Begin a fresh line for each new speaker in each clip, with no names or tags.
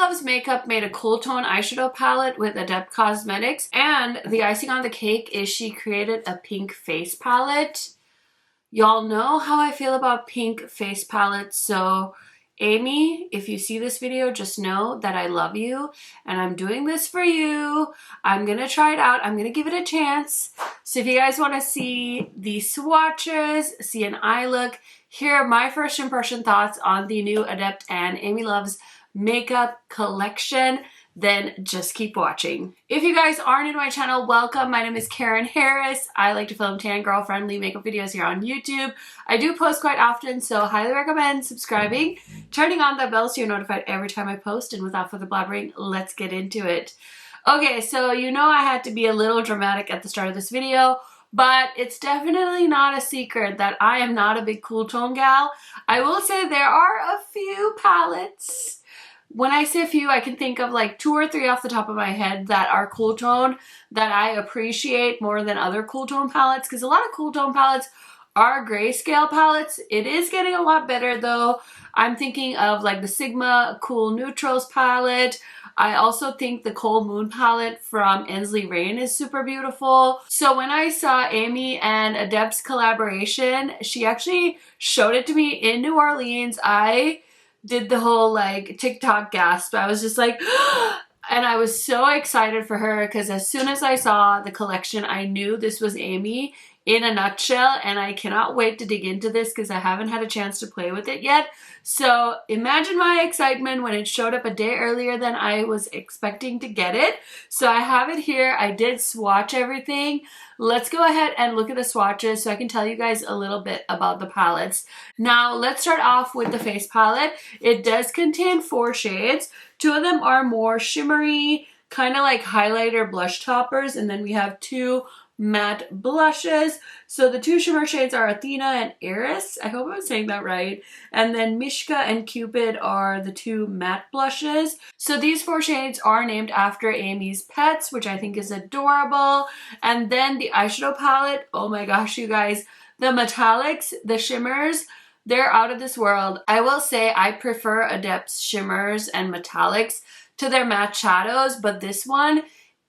Loves Makeup made a cool tone eyeshadow palette with Adept Cosmetics, and the icing on the cake is she created a pink face palette. Y'all know how I feel about pink face palettes, so Amy, if you see this video, just know that I love you and I'm doing this for you. I'm gonna try it out. I'm gonna give it a chance. So if you guys want to see the swatches, see an eye look, hear my first impression thoughts on the new Adept and Amy Loves Makeup collection, then just keep watching. If you guys aren't new to my channel, welcome. My name is KARENHARRIS. I like to film tan girl friendly makeup videos here on YouTube. I do post quite often, so highly recommend subscribing, turning on that bell so you're notified every time I post, and without further blabbering, let's get into it. Okay, so you know I had to be a little dramatic at the start of this video, but it's definitely not a secret that I am not a big cool tone gal. I will say there are a few palettes. When I say a few, I can think of like 2 or 3 off the top of my head that are cool tone that I appreciate more than other cool tone palettes, because a lot of cool tone palettes are grayscale palettes. It is getting a lot better though. I'm thinking of like the Sigma Cool Neutrals palette. I also think the Cold Moon palette from Ensley is super beautiful. So when I saw Amy and Adept's collaboration, she actually showed it to me in New Orleans. I did the whole like TikTok gasp. I was just like, and I was so excited for her because as soon as I saw the collection, I knew this was Amy in a nutshell, and I cannot wait to dig into this because I haven't had a chance to play with it yet. So imagine my excitement when it showed up a day earlier than I was expecting to get it. So I have it here. I did swatch everything. Let's go ahead and look at the swatches so I can tell you guys a little bit about the palettes. Now let's start off with the face palette. It does contain 4 shades. 2 of them are more shimmery, kind of like highlighter blush toppers, and then we have 2 matte blushes. So the 2 shimmer shades are Athena and Eris. I hope I'm saying that right. And then Mishka and Cupid are the 2 matte blushes. So these 4 shades are named after Amy's pets, which I think is adorable. And then the eyeshadow palette, oh my gosh, you guys, the metallics, the shimmers, they're out of this world. I will say I prefer Adept's shimmers and metallics to their matte shadows, but this one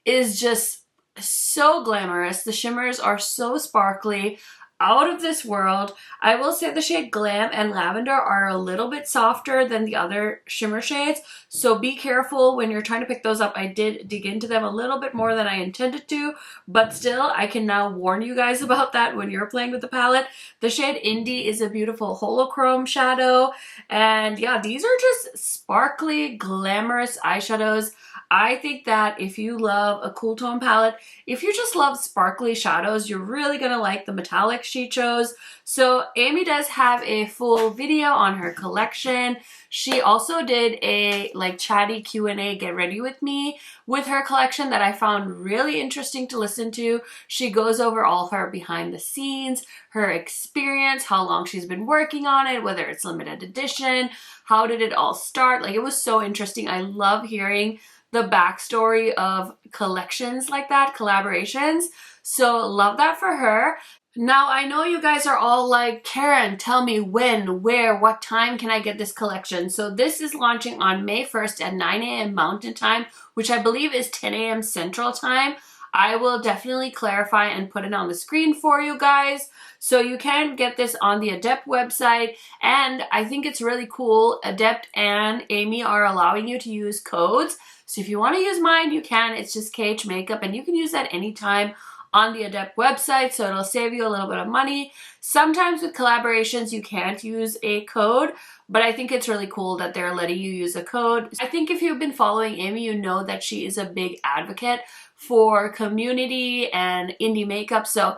is just so glamorous. The shimmers are so sparkly, out of this world. I will say the shade Glam and Lavender are a little bit softer than the other shimmer shades, so be careful when you're trying to pick those up. I did dig into them a little bit more than I intended to, but still I can now warn you guys about that when you're playing with the palette. The shade Indie is a beautiful holochrome shadow, and yeah, these are just sparkly, glamorous eyeshadows. I think that if you love a cool tone palette, if you just love sparkly shadows, you're really gonna like the metallics she chose. So Amy does have a full video on her collection. She also did a like chatty Q&A get ready with me with her collection that I found really interesting to listen to. She goes over all of her behind the scenes, her experience, how long she's been working on it, whether it's limited edition, how did it all start. Like, it was so interesting. I love hearing the backstory of collections like that, collaborations. So love that for her. Now, I know you guys are all like, Karen, tell me when, where, what time can I get this collection? So this is launching on May 1st at 9 a.m. Mountain Time, which I believe is 10 a.m. Central Time. I will definitely clarify and put it on the screen for you guys. So you can get this on the Adept website, and I think it's really cool. Adept and Amy are allowing you to use codes. So if you want to use mine, you can. It's just KHMAKEUP, and you can use that anytime on the Adept website, so it'll save you a little bit of money. Sometimes with collaborations, you can't use a code, but I think it's really cool that they're letting you use a code. I think if you've been following Amy, you know that she is a big advocate for community and indie makeup, so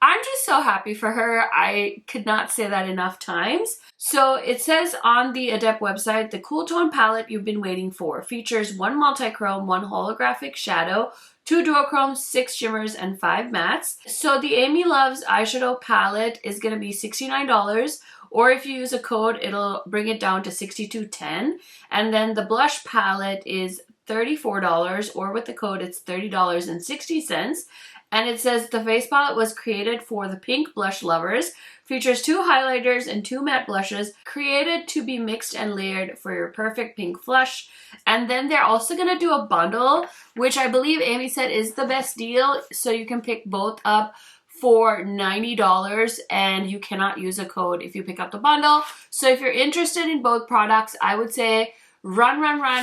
I'm just so happy for her. I could not say that enough times. So it says on the Adept website, the cool tone palette you've been waiting for features 1 multi-chrome, 1 holographic shadow, 2 duochromes, 6 shimmers, and 5 mattes. So the Amy Loves eyeshadow palette is going to be $69, or if you use a code, it'll bring it down to $62.10. And then the blush palette is $34, or with the code, it's $30.60. And it says the face palette was created for the pink blush lovers, Features 2 highlighters and 2 matte blushes, created to be mixed and layered for your perfect pink flush. And then they're also gonna do a bundle, which I believe Amy said is the best deal. So you can pick both up for $90 and you cannot use a code if you pick up the bundle. So if you're interested in both products, I would say run.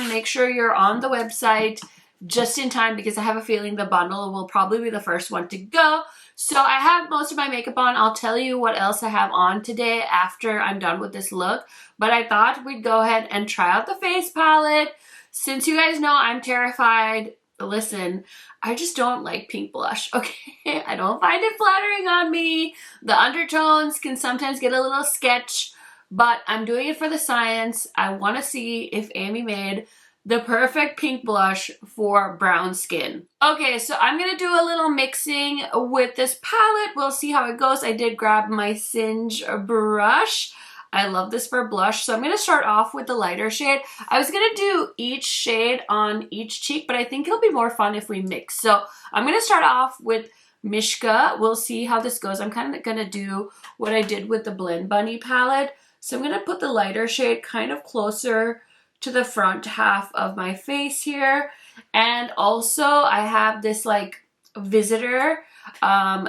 Make sure you're on the website just in time because I have a feeling the bundle will probably be the first one to go. So I have most of my makeup on. I'll tell you what else I have on today after I'm done with this look. But I thought we'd go ahead and try out the face palette. Since you guys know I'm terrified, listen, I just don't like pink blush, okay? I don't find it flattering on me. The undertones can sometimes get a little sketch, but I'm doing it for the science. I want to see if Amy made the perfect pink blush for brown skin. Okay, so I'm gonna do a little mixing with this palette. We'll see how it goes. I did grab my Singe brush. I love this for blush. So I'm gonna start off with the lighter shade. I was gonna do each shade on each cheek, but I think it'll be more fun if we mix. So I'm gonna start off with Mishka. We'll see how this goes. I'm kind of gonna do what I did with the Blend Bunny palette. So I'm gonna put the lighter shade kind of closer to the front half of my face here. And also I have this like visitor.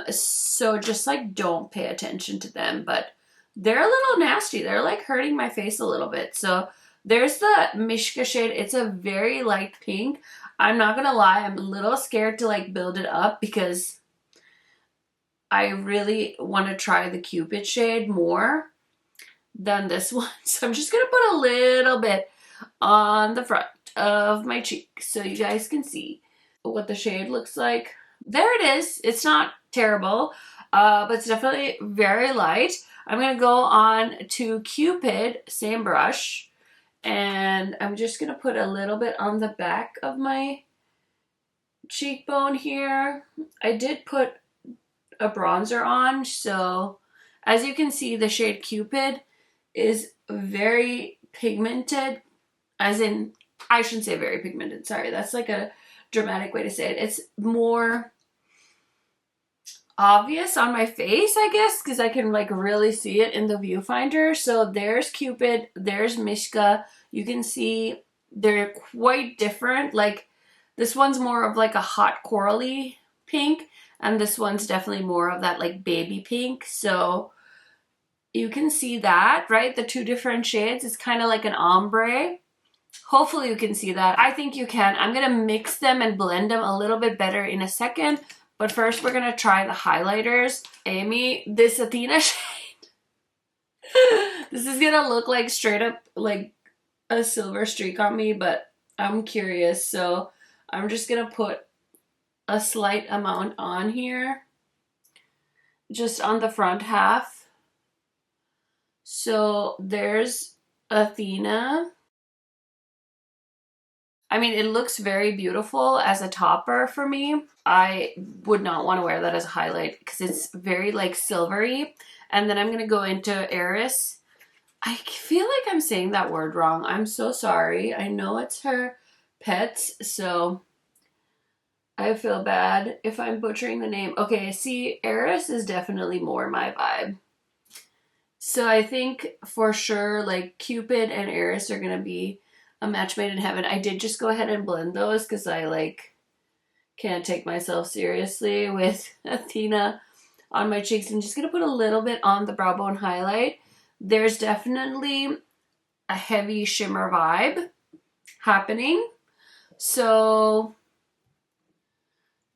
So just like don't pay attention to them, but they're a little nasty. They're like hurting my face a little bit. So there's the Mishka shade. It's a very light pink. I'm not gonna lie, I'm a little scared to like build it up because I really want to try the Cupid shade more than this one. So I'm just gonna put a little bit on the front of my cheek so you guys can see what the shade looks like. There it is. It's not terrible, but it's definitely very light. I'm gonna go on to Cupid, same brush, and I'm just gonna put a little bit on the back of my cheekbone here. I did put a bronzer on, so as you can see, the shade Cupid is very pigmented. As in, I shouldn't say very pigmented, sorry. That's like a dramatic way to say it. It's more obvious on my face, I guess, because I can like really see it in the viewfinder. So there's Cupid, there's Mishka. You can see they're quite different. Like this one's more of like a hot corally pink, and this one's definitely more of that like baby pink. So you can see that, right? The two different shades. It's kind of like an ombre. Hopefully you can see that. I think you can. I'm going to mix them and blend them a little bit better in a second. But first we're going to try the highlighters. Amy, this Athena shade. This is going to look like straight up like a silver streak on me, but I'm curious. So I'm just going to put a slight amount on here. Just on the front half. So there's Athena. I mean, it looks very beautiful as a topper for me. I would not want to wear that as a highlight because it's very like silvery. And then I'm going to go into Eris. I feel like I'm saying that word wrong. I'm so sorry. I know it's her pets, so I feel bad if I'm butchering the name. Okay, see, Eris is definitely more my vibe. So I think for sure like Cupid and Eris are going to be a match made in heaven. I did just go ahead and blend those because I like can't take myself seriously with Athena on my cheeks. I'm just going to put a little bit on the brow bone highlight. There's definitely a heavy shimmer vibe happening. So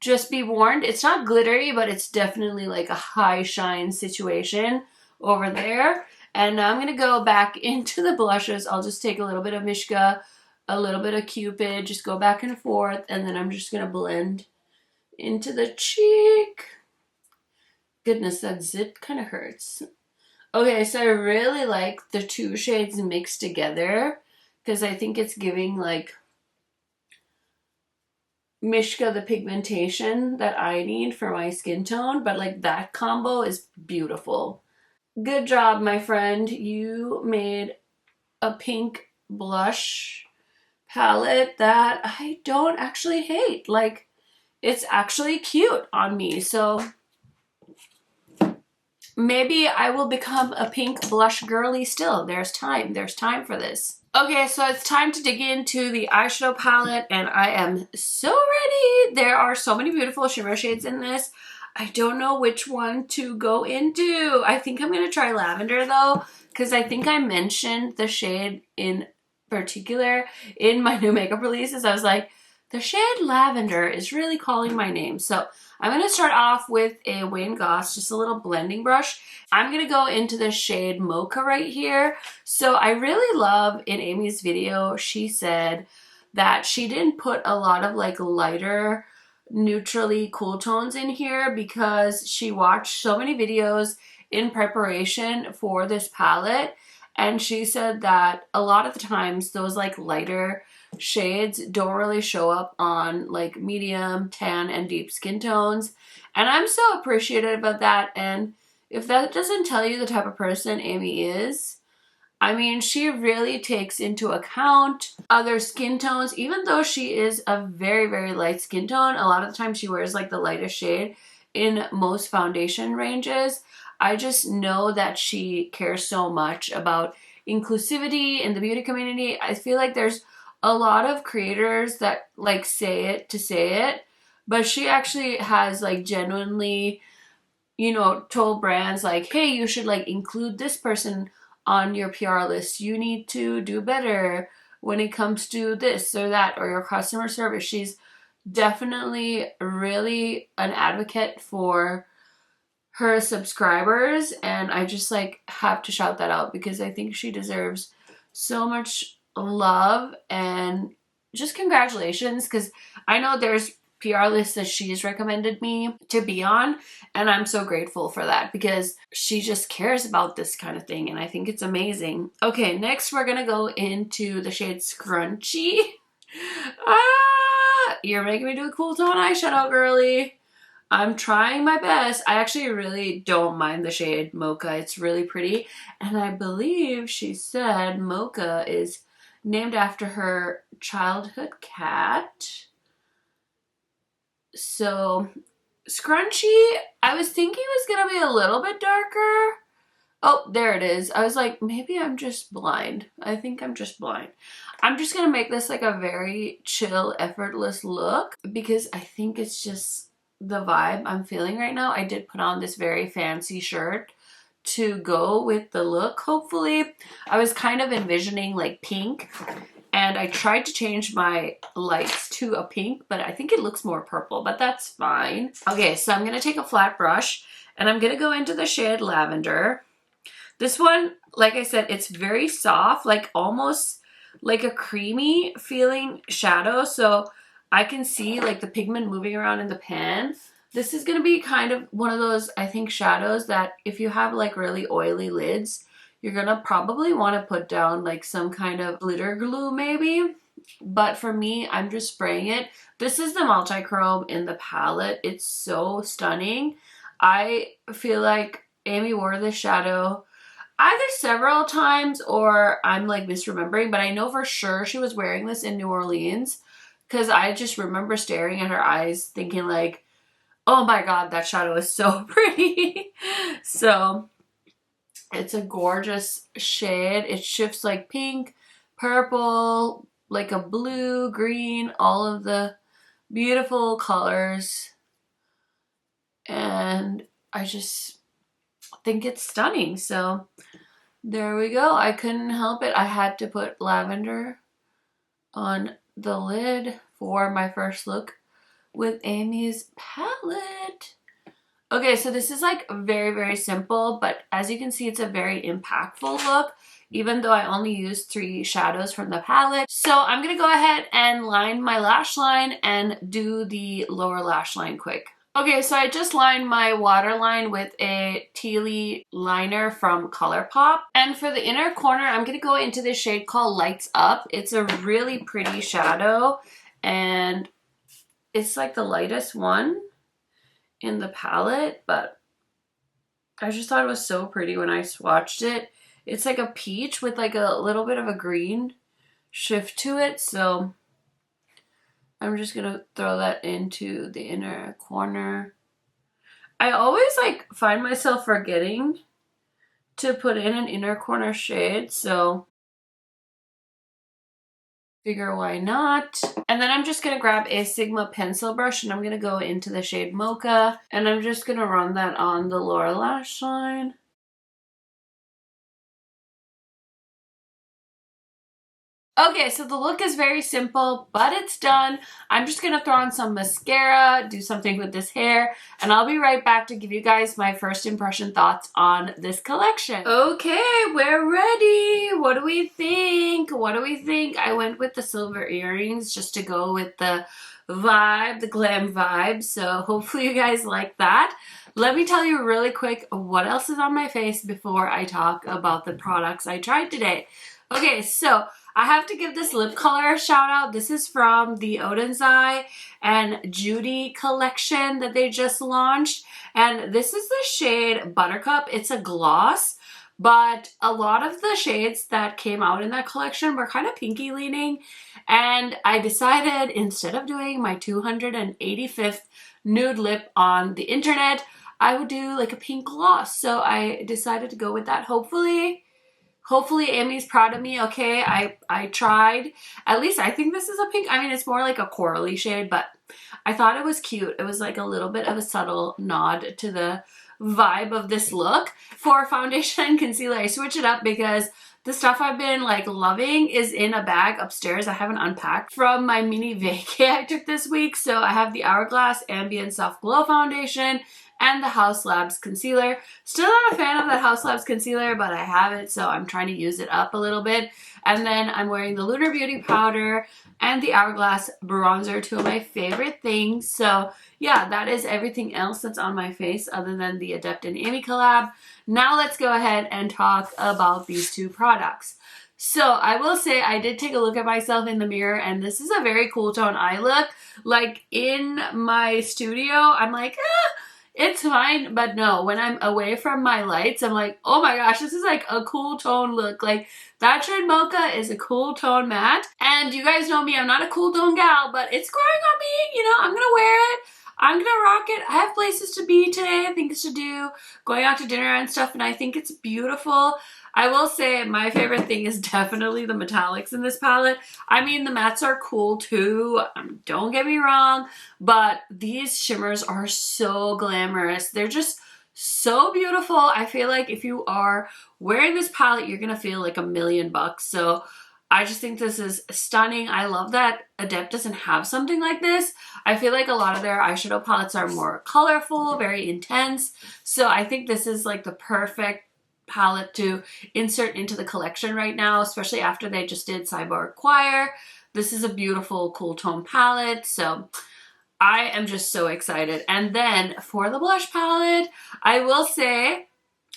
just be warned. It's not glittery, but it's definitely like a high shine situation over there. And now I'm going to go back into the blushes. I'll just take a little bit of Mishka, a little bit of Cupid, just go back and forth, and then I'm just going to blend into the cheek. Goodness, that zit kind of hurts. Okay, so I really like the two shades mixed together because I think it's giving like Mishka the pigmentation that I need for my skin tone, but like that combo is beautiful. Good job, my friend. You made a pink blush palette that I don't actually hate. Like, it's actually cute on me. So maybe I will become a pink blush girly still. There's time for this. Okay, so it's time to dig into the eyeshadow palette, and I am so ready. There are so many beautiful shimmer shades in this. I don't know which one to go into. I think I'm gonna try lavender though, because I think I mentioned the shade in particular in my new makeup releases. I was like, the shade lavender is really calling my name. So I'm going to start off with a Wayne Goss, just a little blending brush. I'm going to go into the shade Mocha right here. So I really love in Amy's video, she said that she didn't put a lot of like lighter, neutrally cool tones in here because she watched so many videos in preparation for this palette. And she said that a lot of the times those like lighter shades don't really show up on like medium, tan, and deep skin tones. And I'm so appreciative of that. And if that doesn't tell you the type of person Amy is, I mean, she really takes into account other skin tones. Even though she is a very, very light skin tone, a lot of the time she wears like the lightest shade in most foundation ranges. I just know that she cares so much about inclusivity in the beauty community. I feel like there's a lot of creators that like say it to say it, but she actually has like genuinely, you know, told brands like, hey, you should like include this person on your PR list. You need to do better when it comes to this or that or your customer service. She's definitely really an advocate for her subscribers, and I just like have to shout that out because I think she deserves so much love and just congratulations, because I know there's PR lists that she's recommended me to be on, and I'm so grateful for that because she just cares about this kind of thing, and I think it's amazing. Okay, next we're gonna go into the shade Scrunchy. You're making me do a cool tone eyeshadow, girly. I'm trying my best. I actually really don't mind the shade Mocha. It's really pretty. And I believe she said Mocha is named after her childhood cat. So, Scrunchy, I was thinking it was going to be a little bit darker. Oh, there it is. I was like, maybe I'm just blind. I think I'm just blind. I'm just going to make this like a very chill, effortless look because I think it's just the vibe I'm feeling right now. I did put on this very fancy shirt to go with the look, hopefully. I was kind of envisioning like pink, and I tried to change my lights to a pink, but I think it looks more purple, but that's fine. Okay, so I'm going to take a flat brush, and I'm going to go into the shade Lavender. This one, like I said, it's very soft, like almost like a creamy feeling shadow, so I can see like the pigment moving around in the pan. This is going to be kind of one of those, I think, shadows that if you have like really oily lids, you're going to probably want to put down like some kind of glitter glue maybe. But for me, I'm just spraying it. This is the multi-chrome in the palette. It's so stunning. I feel like Amy wore this shadow either several times or I'm like misremembering, but I know for sure she was wearing this in New Orleans. Because I just remember staring at her eyes thinking like, oh my god, that shadow is so pretty. So it's a gorgeous shade. It shifts like pink, purple, like a blue, green, all of the beautiful colors. And I just think it's stunning. So there we go. I couldn't help it. I had to put lavender on the lid for my first look with Amy's palette. Okay, so this is like very, very simple, but as you can see, it's a very impactful look, even though I only used 3 shadows from the palette. So I'm gonna go ahead and line my lash line and do the lower lash line quick. Okay, so I just lined my waterline with a tealy liner from ColourPop. And for the inner corner, I'm going to go into this shade called Lights Up. It's a really pretty shadow, and it's like the lightest one in the palette, but I just thought it was so pretty when I swatched it. It's like a peach with like a little bit of a green shift to it, so I'm just going to throw that into the inner corner. I always like find myself forgetting to put in an inner corner shade, so figure why not. And then I'm just gonna grab a Sigma pencil brush and I'm gonna go into the shade Mocha and I'm just gonna run that on the lower lash line. Okay, so the look is very simple, but it's done. I'm just gonna throw on some mascara, do something with this hair, and I'll be right back to give you guys my first impression thoughts on this collection. Okay, we're ready. What do we think? What do we think? I went with the silver earrings just to go with the vibe, the glam vibe, so hopefully you guys like that. Let me tell you really quick what else is on my face before I talk about the products I tried today. Okay, so I have to give this lip color a shout out. This is from the Oden's Eye and Judy collection that they just launched. And this is the shade Buttercup. It's a gloss, but a lot of the shades that came out in that collection were kind of pinky leaning. And I decided instead of doing my 285th nude lip on the internet, I would do like a pink gloss. So I decided to go with that. Hopefully Amy's proud of me. Okay, I tried. At least I think this is a pink. I mean, it's more like a corally shade, but I thought it was cute. It was like a little bit of a subtle nod to the vibe of this look. For foundation and concealer, I switch it up because the stuff I've been like loving is in a bag upstairs I haven't unpacked from my mini vacay I took this week. So I have the Hourglass Ambient Soft Glow Foundation and the Haus Labs concealer. Still not a fan of that Haus Labs concealer, but I have it, so I'm trying to use it up a little bit. And then I'm wearing the Lunar Beauty powder and the Hourglass bronzer, two of my favorite things. So yeah, that is everything else that's on my face other than the Adept and Amy collab. Now let's go ahead and talk about these two products. So I will say I did take a look at myself in the mirror and this is a very cool tone eye look. Like in my studio, I'm like, it's fine, but no, when I'm away from my lights, I'm like, oh my gosh, this is like a cool tone look. Like that shade Mocha is a cool tone matte. And you guys know me, I'm not a cool tone gal, but it's growing on me. You know, I'm gonna wear it. I'm gonna rock it. I have places to be today, things to do, going out to dinner and stuff, and I think it's beautiful. I will say my favorite thing is definitely the metallics in this palette. I mean, the mattes are cool too, don't get me wrong, but these shimmers are so glamorous. They're just so beautiful. I feel like if you are wearing this palette, you're gonna feel like $1,000,000. So I just think this is stunning. I love that Adept doesn't have something like this. I feel like a lot of their eyeshadow palettes are more colorful, very intense. So I think this is like the perfect palette to insert into the collection right now, especially after they just did Cyborg Choir. This is a beautiful cool tone palette, so I am just so excited. And then for the blush palette, I will say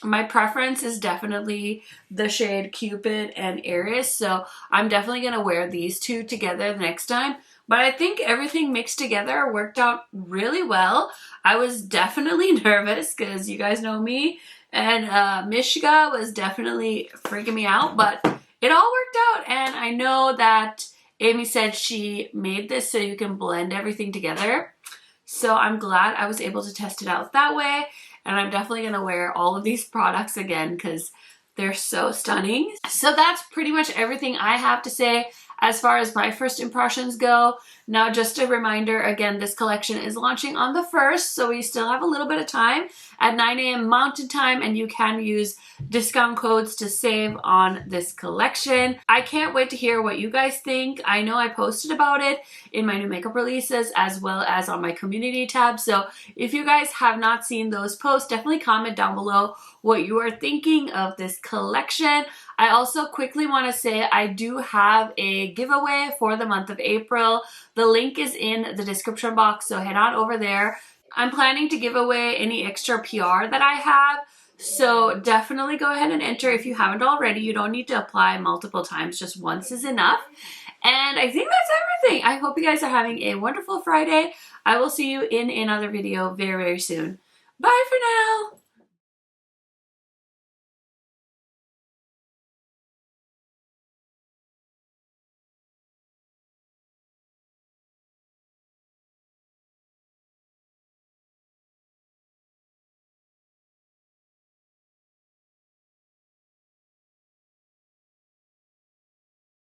my preference is definitely the shade Cupid and Iris, so I'm definitely going to wear these two together the next time. But I think everything mixed together worked out really well. I was definitely nervous because you guys know me, and Mishka was definitely freaking me out, but it all worked out. And I know that Amy said she made this so you can blend everything together. So I'm glad I was able to test it out that way. And I'm definitely going to wear all of these products again because they're so stunning. So that's pretty much everything I have to say as far as my first impressions go. Now, just a reminder, again, this collection is launching on the 1st, so we still have a little bit of time at 9 a.m. Mountain Time, and you can use discount codes to save on this collection. I can't wait to hear what you guys think. I know I posted about it in my new makeup releases as well as on my community tab, so if you guys have not seen those posts, definitely comment down below what you are thinking of this collection. I also quickly want to say I do have a giveaway for the month of April. The link is in the description box, so head on over there. I'm planning to give away any extra PR that I have, so definitely go ahead and enter if you haven't already. You don't need to apply multiple times, just once is enough. And I think that's everything. I hope you guys are having a wonderful Friday. I will see you in another video very, very soon. Bye for now.